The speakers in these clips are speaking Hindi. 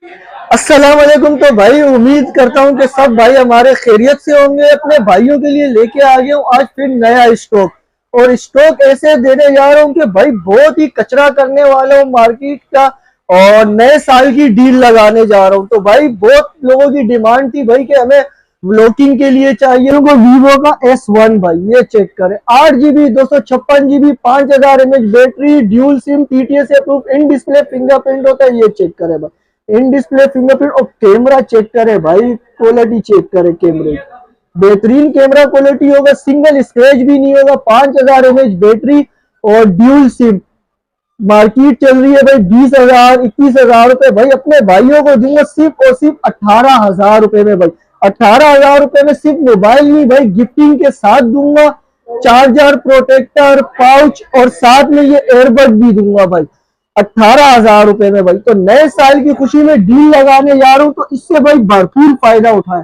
अस्सलाम वालेकुम। तो भाई उम्मीद करता हूँ कि सब भाई हमारे खैरियत से होंगे। अपने भाइयों के लिए लेके आ गया हूँ आज फिर नया स्टॉक। और स्टॉक ऐसे देने जा रहा हूँ कि भाई बहुत ही कचरा करने वाला हूँ मार्केट का। और नए साल की डील लगाने जा रहा हूँ। तो भाई बहुत लोगों की डिमांड थी भाई कि हमें व्लॉगिंग के लिए चाहिए। उनको वीवो का S1 भाई ये चेक करें, 8 GB 256 GB 5000 mAh battery, dual SIM, TTS approve, in display fingerprint होता है। ये चेक करें भाई, इन डिस्प्ले फिंगरप्रिंट। और कैमरा चेक करे भाई, क्वालिटी चेक करे कैमरे, बेहतरीन कैमरा क्वालिटी होगा, सिंगल स्क्रैच भी नहीं होगा, 5000 mAh बैटरी और ड्यूल सिम। मार्केट चल रही है भाई 20,000 21,000 रुपए। भाई अपने भाइयों को दूंगा सिर्फ और सिर्फ 18,000 रुपए में। भाई 18,000 रुपए में सिर्फ मोबाइल नहीं भाई, गिफ्टिंग के साथ दूंगा, चार्जर, प्रोटेक्टर, पाउच और साथ में ये एयरबड भी दूंगा भाई 18,000 रुपए में। भाई तो नए साल की खुशी में डील लगाने जा रहा हूं, तो इससे भाई भरपूर फायदा उठाए।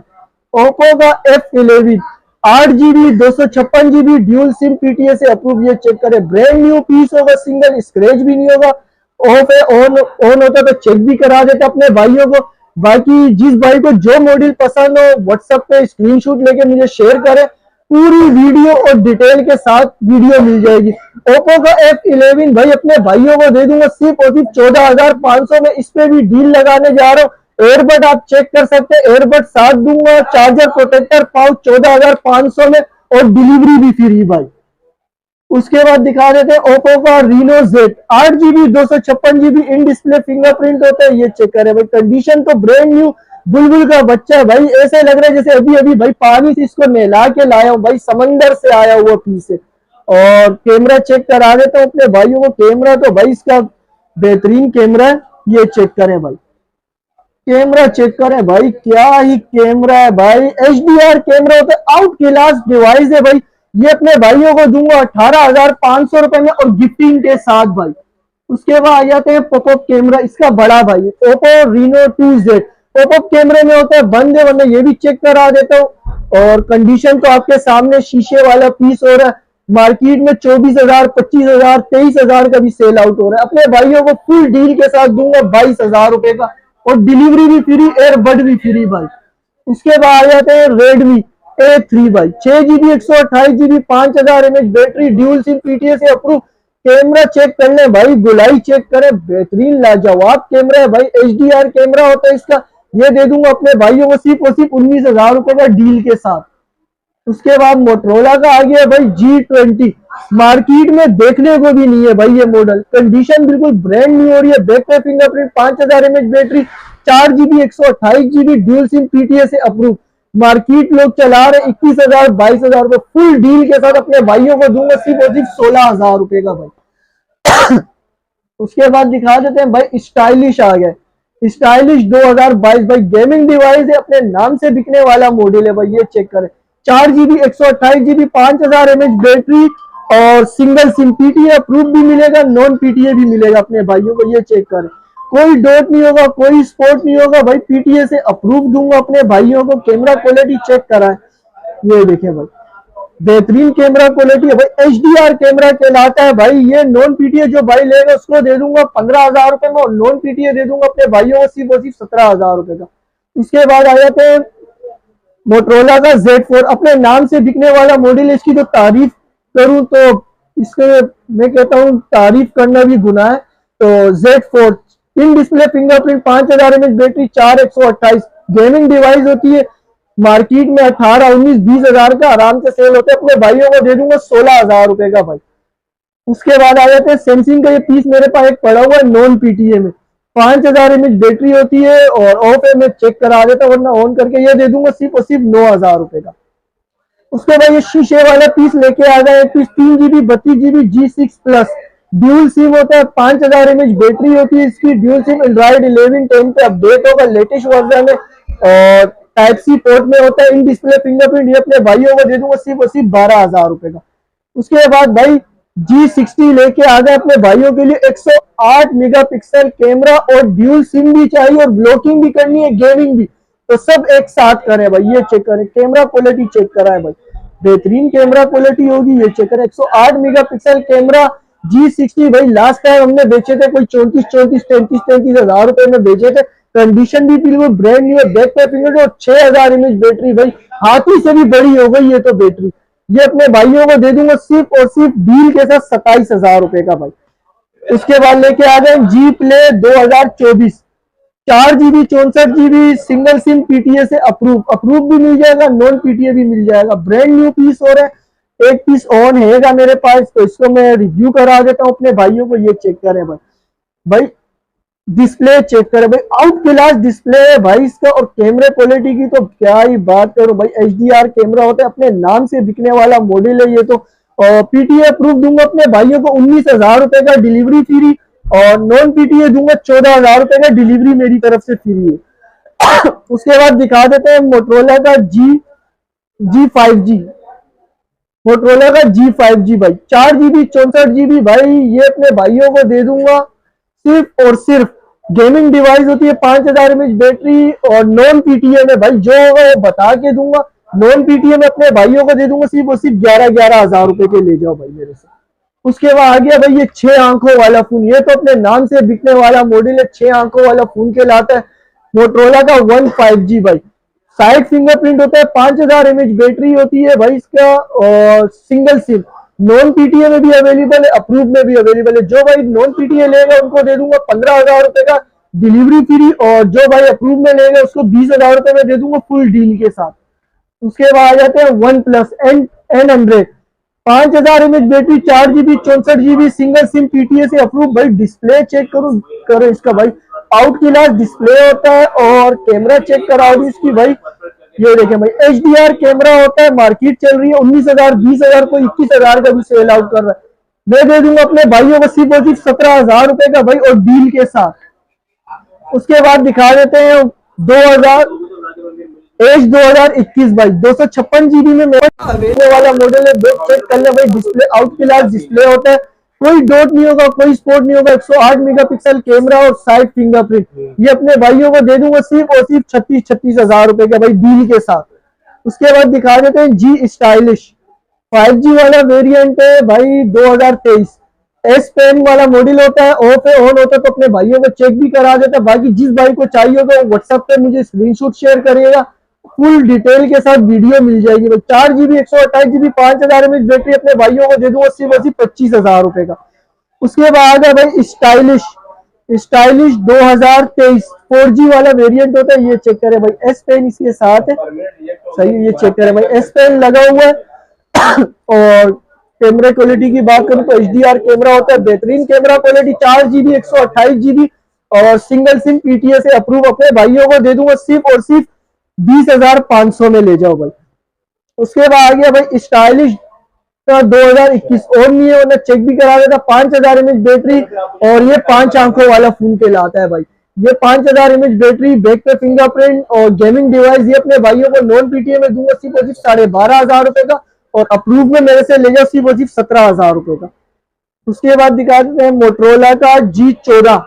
ओप्पो का F11 8 GB 256 GB dual SIM, PTS से अप्रूव। ये चेक करे, ब्रांड न्यू पीस होगा, सिंगल स्क्रैच भी नहीं होगा। ऑफ है, ऑन होता तो चेक भी करा देते अपने भाइयों को। बाकी जिस भाई को जो मॉडल पसंद हो व्हाट्सएप पे स्क्रीनशॉट लेके मुझे शेयर करे, पूरी वीडियो और डिटेल के साथ वीडियो मिल जाएगी। ओप्पो का F11 भाई अपने भाइयों को दे दूंगा सिर्फ और सिर्फ 14,500 में। इस पे भी डील लगाने जा रहा हूँ। एयरबड आप चेक कर सकते हैं, एयरबड साथ दूंगा, चार्जर, प्रोटेक्टर, पाउच 14,500 में और डिलीवरी भी फ्री भाई। उसके बाद दिखा देते हैं ओप्पो का Reno Z 8 GB 256 GB in display fingerprint होता है। ये चेक करें भाई, कंडीशन तो ब्रांड न्यू, बुलबुल का बच्चा है भाई। ऐसे लग रहा है जैसे अभी अभी भाई पानी से इसको नहला के लाया हूं भाई, समंदर से आया हुआ पीस है। और कैमरा चेक करा देता हूँ अपने भाइयों को। कैमरा तो भाई इसका बेहतरीन कैमरा है। ये चेक करें भाई, कैमरा चेक करें भाई, क्या ही कैमरा है भाई। HDR कैमरा होता है, आउट क्लास डिवाइस है भाई। ये अपने भाइयों को दूंगा 18,500 रुपए में और गिफ्टिंग के साथ भाई। उसके बाद आ जाते हैं पॉपअप कैमरा, इसका बड़ा भाई ओप्पो Reno 2Z। पॉपअप कैमरे में होता है बंद है, वरना ये भी चेक करा देता हूँ। और कंडीशन तो आपके सामने, शीशे वाला पीस हो रहा है। मार्केट में 24,000 25,000 23,000 का भी सेल आउट हो रहा है। अपने भाइयों को फुल डील के साथ दूंगा 22,000 रुपए का और डिलीवरी भी फ्री, एयरबड भी फ्री भाई। इसके बाद आ जाते हैं Redmi A3 भाई, 6 GB 128 GB 5000 mAh battery, dual SIM, PTS से अप्रूव। कैमरा चेक कर ले भाई, गुलाई चेक करे, बेहतरीन लाजवाब कैमरा है भाई। HDR कैमरा होता है इसका। ये दे दूंगा अपने भाइयों को सिर्फ और सिर्फ 19,000 रुपए का डील के साथ। उसके बाद मोटरोला का आ गया भाई G20, मार्केट में देखने को भी नहीं है भाई ये मॉडल। कंडीशन बिल्कुल ब्रांड न्यू हो रही है, बैक पे fingerprint, 5000 mAh battery, 4 GB 128 GB dual SIM, PTS से अप्रूव। मार्केट लोग चला रहे 21,000 22,000 रुपए। फुल डील के साथ अपने भाइयों को दूंगा सिर्फ और सिर्फ 16,000 रुपए का भाई। उसके बाद दिखा देते हैं भाई स्टाइलिश आ गए, स्टाइलिश 2022 भाई। गेमिंग डिवाइस है, अपने नाम से बिकने वाला मॉडल है भाई। ये चेक करें, 4 GB 128 GB 5000 mAh बैटरी और सिंगल सिम, PTA अप्रूव भी मिलेगा, नॉन PTA भी मिलेगा अपने भाइयों को। ये चेक करें, कोई डॉट नहीं होगा, कोई स्पॉट नहीं होगा भाई, PTA से अप्रूव दूंगा अपने भाइयों को। कैमरा क्वालिटी चेक कराएं, ये देखें भाई, बेहतरीन कैमरा क्वालिटी है भाई। HDR कैमरा कहलाता है भाई ये। नॉन PTA जो भाई लेगा उसको दे दूंगा 15,000 रुपए में और नॉन PTA दे दूंगा अपने भाइयों को सिर्फ और सिर्फ 17,000 रुपए का। इसके बाद आ जाते हैं मोटरोला का Z4, अपने नाम से बिकने वाला मॉडल है। इसकी तो तारीफ करूं तो इसके मैं कहता हूं तारीफ करना भी गुनाह है। तो Z4 in display fingerprint, 5000 mAh battery, 4128। Gaming device होती है, मार्केट में 18 19 20,000 का आराम से सेल होता है। अपने भाइयों को दे दूंगा 16,000 रुपए का भाई। उसके बाद आ जाते हैं सैमसंग का, ये पीस मेरे पास एक पड़ा हुआ है नॉन PTA में, 5000 mAh बैटरी होती है और ऑफ है, मैं चेक करा देता वरना ऑन करके। ये दे दूंगा सिर्फ और सिर्फ 9,000 रुपए का। उसके बाद ये शीशे वाला पीस लेके आ गए, piece 3 GB 32 GB G6 plus dual sim होता है, 5000 mAh बैटरी होती है इसकी, ड्यूल सिम, एंड्रॉइड 11 10 पे अपडेट होगा, लेटेस्ट वर्जन है और टाइप सी पोर्ट में होता है। इन डिस्प्ले फिंगरप्रिंट, ये अपने भाइयों को दे दूंगा सिर्फ और सिर्फ 12,000 रुपए का। उसके बाद भाई G60 लेके आ गए अपने भाइयों के लिए, 108 मेगापिक्सल कैमरा और ड्यूल सिम भी चाहिए और ब्लॉकिंग भी करनी है, गेमिंग भी, तो सब एक साथ करें भाई। ये चेक करें, कैमरा क्वालिटी चेक कराएं भाई, बेहतरीन कैमरा क्वालिटी होगी। ये चेक करें, 108 मेगापिक्सल कैमरा G60 भाई। लास्ट टाइम हमने बेचे थे कोई 34 34 33 33 हजार रुपए में बेचे थे। कंडीशन भी बिल्कुल ब्रांड न्यू है, बैक पे फिंगर और 6000 mAh बैटरी भाई, हाथी से भी बड़ी हो गई है तो बैटरी। ये अपने भाइयों को दे दूंगा सिर्फ और सिर्फ डील के साथ 27,000 रुपए का भाई। उसके बाद लेके आ गए G play 2024, 4 GB 64 GB single SIM PTA से अप्रूव भी मिल जाएगा, नॉन पीटीए भी मिल जाएगा, ब्रांड न्यू पीस हो रहा है। एक पीस ऑन हैगा मेरे पास, तो इसको मैं रिव्यू करा देता हूँ अपने भाइयों को। ये चेक करें भाई, भाई डिस्प्ले चेक करें भाई, आउट क्लास डिस्प्ले है भाई इसका। और कैमरे क्वालिटी की तो क्या ही बात करो भाई, HDR कैमरा होता है, अपने नाम से बिकने वाला मॉडल है ये तो। पीटीए अप्रूव दूंगा अपने भाइयों को 19,000 रुपए का, डिलीवरी फ्री। और नॉन पीटीए दूंगा 14,000 रुपए का, डिलीवरी मेरी तरफ से फ्री है। उसके बाद दिखा देते हैं मोटरोला का G5G, मोटरोला का G5G भाई, 4 GB 64 GB भाई। ये अपने भाइयों को दे दूंगा सिर्फ और सिर्फ, गेमिंग डिवाइस होती है, 5000 mAh बैटरी और नॉन पीटीए में भाई जो होगा वो बता के दूंगा। नॉन पीटीए में अपने भाइयों को दे दूंगा सिर्फ और सिर्फ 11,000 रुपए के, ले जाओ भाई मेरे से। उसके बाद आ गया भाई ये 6 आंखों वाला फोन, ये तो अपने नाम से बिकने वाला मॉडल है, 6 आंखों वाला फोन कहलाता है। मोटरोला का 15G भाई, साइड फिंगरप्रिंट होता है, 5000 mAh बैटरी होती है भाई इसका, और सिंगल सिम, नॉन पीटीए में भी अवेलेबल है, अप्रूव में भी अवेलेबल है। जो भाई नॉन पीटीए लेगा उनको दे दूंगा 15,000 रुपए का, डिलीवरी फ्री। और जो भाई अप्रूव में लेगा उसको 20,000 रुपए में दे दूंगा फुल डील के साथ। उसके बाद आ जाते हैं one plus N100, 5000 mAh battery, 4 GB 64 GB single SIM PTA से अप्रूव भाई। डिस्प्ले चेक करो इसका भाई, आउट क्लास डिस्प्ले होता है। और कैमरा चेक कराओ इसकी भाई, ये देखें भाई, HDR कैमरा होता है, मार्केट चल रही है 19,000, 20,000 को 21,000 का भी सेल आउट कर रहा है। मैं दे दूंगा अपने भाइयों को सिर्फ और सिर्फ 17,000 रुपए का भाई, और डील के साथ। उसके बाद दिखा देते हैं 2021 भाई, 256 GB में मेरा अवेलेबल वाला मॉडल है। चेक कर ले भाई, डिस्प्ले आउट क्लास डिस्प्ले होता है, कोई डॉट नहीं होगा, कोई स्पॉट नहीं होगा, 108 मेगापिक्सल कैमरा और साइड फिंगरप्रिंट। ये अपने भाइयों को दे दूंगा सिर्फ और सिर्फ 36,000 रुपए का भाई, डील के साथ। उसके बाद दिखा देते हैं जी स्टाइलिश, 5G वाला वेरिएंट है भाई, 2023 एस पेन वाला मॉडल होता है, ऑफ है ऑन होता है, तो अपने भाइयों को चेक भी करा देता है। बाकी जिस भाई को चाहिए होगा वो व्हाट्सएप पे मुझे स्क्रीनशॉट शेयर करिएगा, फुल डिटेल के साथ वीडियो मिल जाएगी भाई। 4 GB 128 GB 5000 mAh बैटरी, अपने भाइयों को दे दूंगा सिर्फ 25,000 रुपए का। उसके बाद है भाई स्टाइलिश 2023 4G वाला वेरिएंट होता है, ये चेक करें भाई, एस पेन इसके साथ है, सही, ये चेक करें भाई, एस पेन लगा हुआ है। और कैमरा क्वालिटी की बात करूं तो HDR कैमरा होता है, बेहतरीन कैमरा क्वालिटी, 4 GB 128 GB और सिंगल सिम पीटीए से अप्रूव। अपने भाइयों को दे दूंगा सिर्फ और सिर्फ 20,500 में, ले जाओ भाई। उसके बाद आ गया भाई स्टाइलिश का 2021, और नहीं है वरना चेक भी करा देता, 5000 mAh बैटरी और ये 5 आंखों वाला फोन कहलाता है भाई। ये 5000 mAh बैटरी, बैक पे फिंगरप्रिंट और गेमिंग डिवाइस। ये अपने भाइयों को नॉन पीटीए में दूंगा सिर्फ और सिर्फ 12,500 रुपए का, और अप्रूव में मेरे से ले जाओ सिर्फ और सिर्फ 17,000 रुपए का। उसके बाद दिखा देते हैं मोटरोला का G14,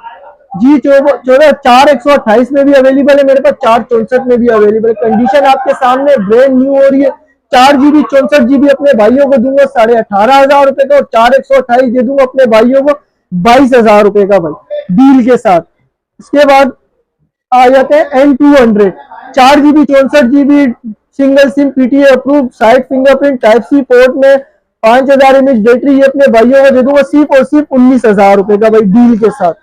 4 128 में भी अवेलेबल है मेरे पास, 4 64 में भी अवेलेबल है। कंडीशन आपके सामने ब्रांड न्यू हो रही है। 4 GB 64 GB अपने भाइयों को दूंगा 18,500 रुपए का, और 4 128 दे दूंगा अपने भाइयों को 22,000 रुपए का भाई, डील के साथ। इसके बाद आ जाते हैं N200, 4 GB 64 GB single SIM PTA approve, side fingerprint, type C port में, 5000 mAh बैटरी। ये अपने भाइयों को दे दूंगा सिर्फ और सिर्फ 19,000 रुपए का भाई, डील के साथ।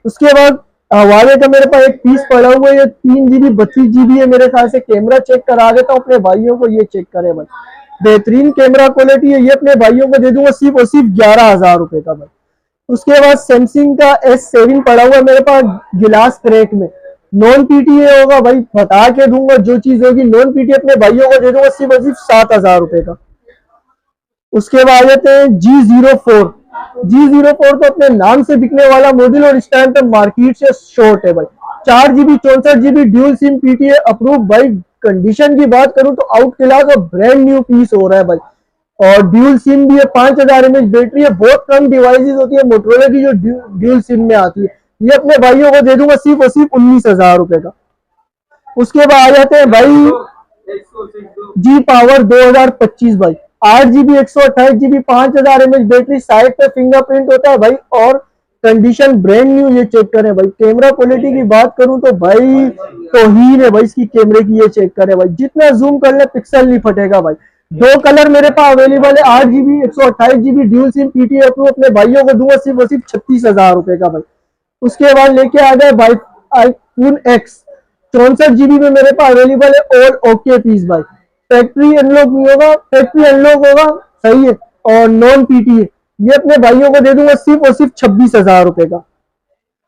उसके बाद हवाले का मेरे पास एक पीस पड़ा हुआ है, ये 3 GB 32 GB है मेरे ख्याल से। कैमरा चेक करा देता हूँ अपने भाइयों को, ये चेक करें भाई, बेहतरीन कैमरा क्वालिटी है। ये अपने भाइयों को दे दूंगा सिर्फ और सिर्फ 11,000 रुपए का भाई। उसके बाद सैमसंग का S7 पड़ा हुआ है मेरे पास, गिलास क्रैक में, नॉन पीटीए होगा भाई, बता के दूंगा जो चीज होगी। नॉन पीटीए अपने भाइयों को दे दूंगा सिर्फ और सिर्फ 7,000 रुपए का। उसके बाद आते हैं G04 तो अपने नाम से बिकने वाला मॉडल, और इस टाइम पे मार्केट से शॉर्ट है भाई। 4 GB 64 GB dual SIM PTA approve भाई। कंडीशन की बात करूं तो आउट क्लास और ब्रांड न्यू पीस हो रहा है भाई, और ड्यूल सिम भी है, 5000 mAh बैटरी है। बहुत कम डिवाइसेस होती है मोटरोला की जो ड्यूल सिम में आती है। ये अपने भाइयों को दे दूंगा सिर्फ और सिर्फ 19,000 रुपए का। उसके बाद आ जाते हैं भाई जी पावर 2025 भाई, 8 GB 128 GB 5000 mAh battery, side पे फिंगरप्रिंट होता है भाई, और कंडीशन ब्रांड न्यू, ये चेक करें भाई। कैमरा क्वालिटी की बात करूं तो भाई तौहीन है भाई इसकी कैमरे की, ये चेक करें भाई। जितना जूम कर ले पिक्सल नहीं फटेगा भाई। दो कलर मेरे पास अवेलेबल है, 8 GB 128 GB dual SIM PTI approve. अपने भाइयों को दूंगा सिर्फ और सिर्फ 36,000 रुपए का भाई। उसके बाद लेके आ गए भाई आईफोन X 64 GB में मेरे पास अवेलेबल है, ऑल ओके पीस भाई। फैक्ट्री अनलॉक नहीं होगा, फैक्ट्री अनलॉक होगा सही है, और नॉन PTA। ये अपने भाइयों को दे दूंगा सिर्फ और सिर्फ 26,000 रुपए का।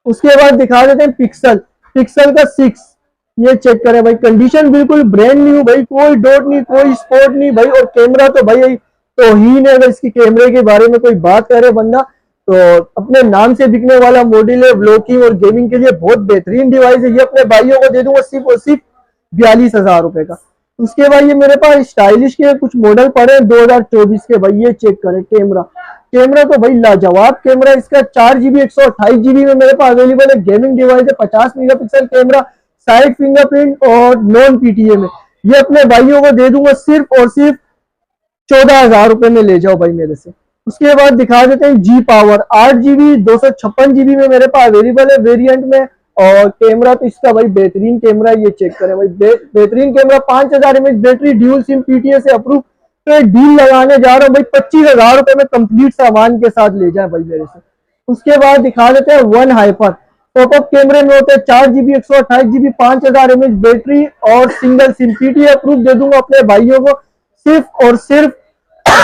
उसके बाद दिखा देते हैं पिक्सल, पिक्सल का 6, ये चेक करें भाई। कंडीशन बिल्कुल ब्रांड न्यू भाई, कोई डॉट नहीं, कोई स्पॉट नहीं भाई। और कैमरा तो भाई तौहीन है, अगर इसकी कैमरे के बारे में कोई बात करे बंदा तो अपने नाम से बिकने वाला मॉडल है। व्लॉगिंग और गेमिंग के लिए बहुत बेहतरीन डिवाइस है। ये अपने भाइयों को दे दूंगा सिर्फ और सिर्फ 42,000 रुपए का। उसके बाद ये मेरे पास स्टाइलिश के कुछ मॉडल पड़े 2024 के भाई, ये चेक करें। कैमरा, कैमरा तो भाई लाजवाब कैमरा, इसका 4 GB 128 GB में मेरे पास अवेलेबल है। गेमिंग डिवाइस है, 50 मेगापिक्सल कैमरा, साइड फिंगरप्रिंट और नॉन PTA में। ये अपने भाइयों को दे दूंगा सिर्फ और सिर्फ 14,000 रुपए में, ले जाओ भाई मेरे से। उसके बाद दिखा देते हैं G पावर, 8 GB 256 GB में मेरे पास अवेलेबल है वेरिएंट में। और कैमरा तो इसका भाई बेहतरीन कैमरा है, ये चेक करें भाई। बेहतरीन camera, 5000 mAh battery, dual SIM PTA से अप्रूव। तो डील लगाने जा रहा हूँ भाई, 25,000 रुपए में कंप्लीट सामान के साथ ले जाए भाई मेरे से। उसके बाद दिखा देते हैं वन हाइपर, पॉपअप कैमरे में होते हैं 4 GB 128 GB, 5000 mAh बैटरी और सिंगल सिम PTA अप्रूव। दे दूंगा अपने भाइयों को सिर्फ और सिर्फ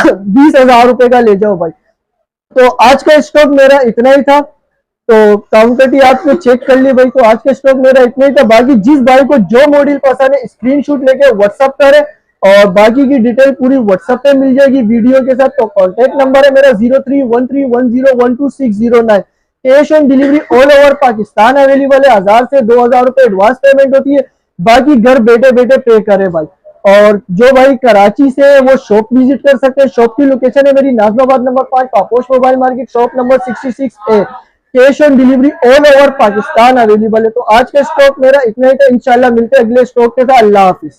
20,000 रुपए का, ले जाओ भाई। तो आज का स्टॉक मेरा इतना ही था, तो काउंटर आपने चेक कर ली भाई। तो आज का स्टॉक मेरा इतना ही था। बाकी जिस भाई को जो मॉडल पसंद है स्क्रीनशॉट लेके व्हाट्सएप करे, और बाकी की डिटेल पूरी व्हाट्सएप पे मिल जाएगी वीडियो के साथ। तो कॉन्टेक्ट नंबर है मेरा 0313101269। Cash on delivery all over Pakistan available है। 1000 से 2000 रुपए एडवांस पेमेंट होती है, बाकी घर बैठे बैठे पे करे भाई। और जो भाई कराची से है वो शॉप विजिट कर सकते हैं। शॉप की लोकेशन है मेरी Najmabad number 5, Paposh mobile market, shop number 66A। Cash on delivery all over Pakistan available है। तो आज का स्टॉक मेरा इतना ही था। इंशाल्लाह मिलते हैं अगले स्टॉक के साथ। अल्लाह हाफिज।